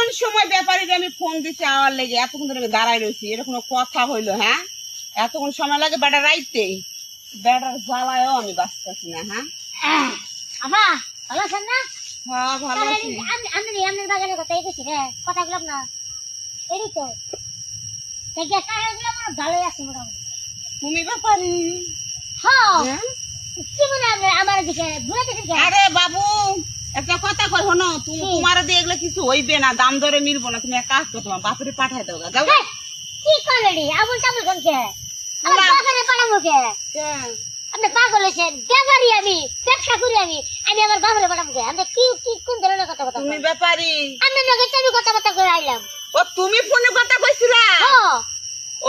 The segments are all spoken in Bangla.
কোন সময় ব্যাপারীকে আমি ফোন দিতে আওয়ার লেগে এতক্ষণ ধরে দাঁড়াই রয়েছি, এটা কোনো কথা হইলো? হ্যাঁ, এতক্ষণ সময় লাগে বেটা রাইতে, বেটার জ্বালায়ও আমি বাঁচতেছি না। হ্যাঁ আবা ভালো আছেন না? হ্যাঁ ভালো আছি। আমি আপনার বাগানের কথাই কইছি রে, কথা বললাম না এরই তো দেখে কারগুলো আমার ভালোই আছে মোটামুটি। তুমি ব্যাপারী? হ্যাঁ হ্যাঁ? কি মনে হয় আমার দিকে ঘুরে দেখেন? আরে বাবু একটা কথা কই শোনো, তোমার দিয়ে এগুলো কিছু হইবে না, দাম দরে মিলবো না। তুমি এক কাজ করো, তোমার বাপরে পাঠাই দাও গা, যাও গা। কি করে রে আবুল তাবুল কোনকে আমার বাগানে পাঠাবো কে? আপনি পাগল হয়েছেন? ব্যাপারী আমি, ব্যবসা করি আমি, আমি আমার বাবারে পাঠাবো কে? আপনি কি কি কোন ধরনের কথা কথা? তুমি ব্যাপারী? আমি লগে তো আমি কথাবার্তা করে আইলাম। ও তুমি ফোনে কথা কইছিলা? হ্যাঁ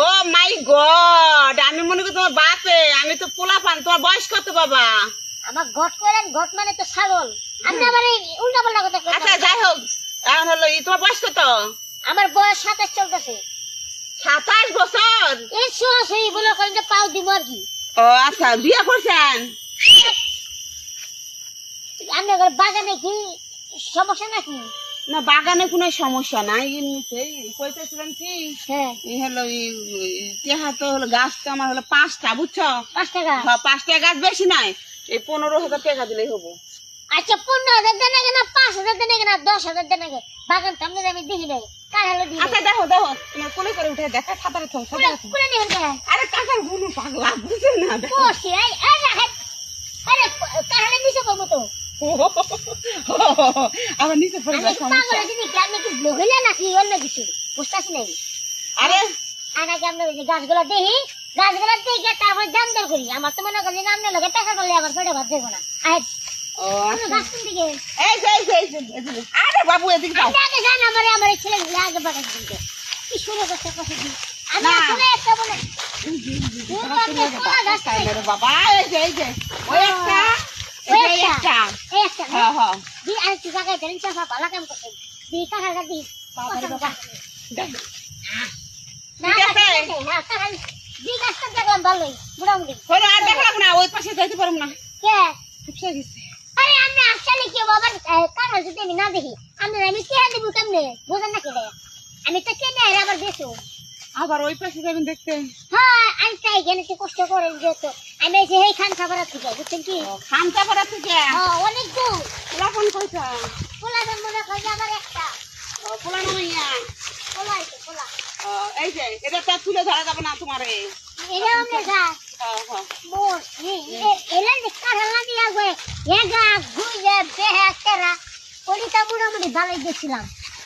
ও মাই গড, আমি মনে করি তোমার বাপে, আমি তো পোলা পান। তোমার বয়স কত বাবা? আমার ঘট করেন, ঘট মানে তো ছাগল। আপনি আবার উল্টা পাল্টা কথা কইছেন। আচ্ছা যাই হোক, এখন হলো তোমার বয়স কত? আমার বয়স 27 চলতেছে। 27 বছর? এই সরাসরি বলে করেন যে পাও দিব আর কি। ও আচ্ছা, বিয়ে করছেন? আপনার বাগানে কি সমস্যা নাকি? না বাগানে কোনো সমস্যা নাই, এমনিতে কইতেছিলাম কি হ্যাঁ এই হলো টেহা তো হলো গাছ তো আমার হলো 5টা, বুঝছো? 5 টাকা। হ্যাঁ 5টা গাছ বেশি নাই, এই 15,000 টাকা দিলেই হবো। আচ্ছা 15,000 দেন নাকি না 5,000 দেন নাকি না 10,000 দেন নাকি? বাগান সামনে আমি দেখি নাই, কার হলো দিই। আচ্ছা দেখো দেখো, তোমার কোলে করে উঠে দেখা, খাতারে থাও, খাতারে থাও। পুরো নেন কে? আরে কাকার গুলো পাগলা, বুঝছো না? কোসি এই এই রাখেন। আরে কার হলো নিচে করব তো? আবার নিচে পড়ে আমি যাওয়ার পাগল সমস্যা। হইছি কি আপনি কি ব্লগিলা নাকি অন্য কিছু? বুঝতাছি নাই। আরে আনাকে আমরা ওই যে গাছগুলো দেখি, গাছগুলো দেখে তারপর দাম দর করি। আমার তো মনে করি আপনার লোকের টাকা করলে আমার পেটে ভাত দেবো না। ও আচ্ছা। গাছ কোন দিকে? এই যে এই যে এই যে, এই যে। আরে বাবু এদিকে যাও। আপনি আগে যান, আমার এই ছেলেগুলো আগে বাগান কিনতে। কি শুরু করছে কথা কি? আমি না। আসলে একটা বলে আরে বাবা এই যে এই যে ওই একটা, এই যে এই একটা। এই একটা হ্যাঁ হ্যাঁ দি আর কি জায়গায় দেন চাপা ভালো কাম করছেন। দি কাকা দি বাবারে বাবা। না ঠিক আছে। হ্যাঁ কাকা দি গাছটা দেখলাম ভালোই মোটামুটি। শোনো আর দেখলাম না, ওই পাশে যাইতে পারবো না, কে? ফুসে গেছে। আরে আমি আসলে কি বাবা কাকা যদি আমি না দেখি আমি কে দেবো কেমনে বুঝেন না কেটে? আমি তো কেনে আর আবার বেশো। আবার ওই পাশে যাবেন দেখতে? হ্যাঁ আমি তাই এখানে একটু কষ্ট করেন যেহেতু আমি এই যে এই খান খাবার থেকে বুঝছেন কি? খামচা পাড়া থেকে? হ্যাঁ অনেক দূর। পোলাপন কইছা? পোলাদের মনে হয় যে আমার একটা পোলানো মাইয়া? পোলা আছে পোলা। এই যে এটা তো তুলে ধরা যাবে না তোমারে। এটা আমরা গাছ হ্যাঁ হ্যাঁ মোর এলা দেখা হলাম ইয়া গো এগা ঘুরে বেহে তেরা ওইটা মোটামুটি ভালোই গেছিলাম।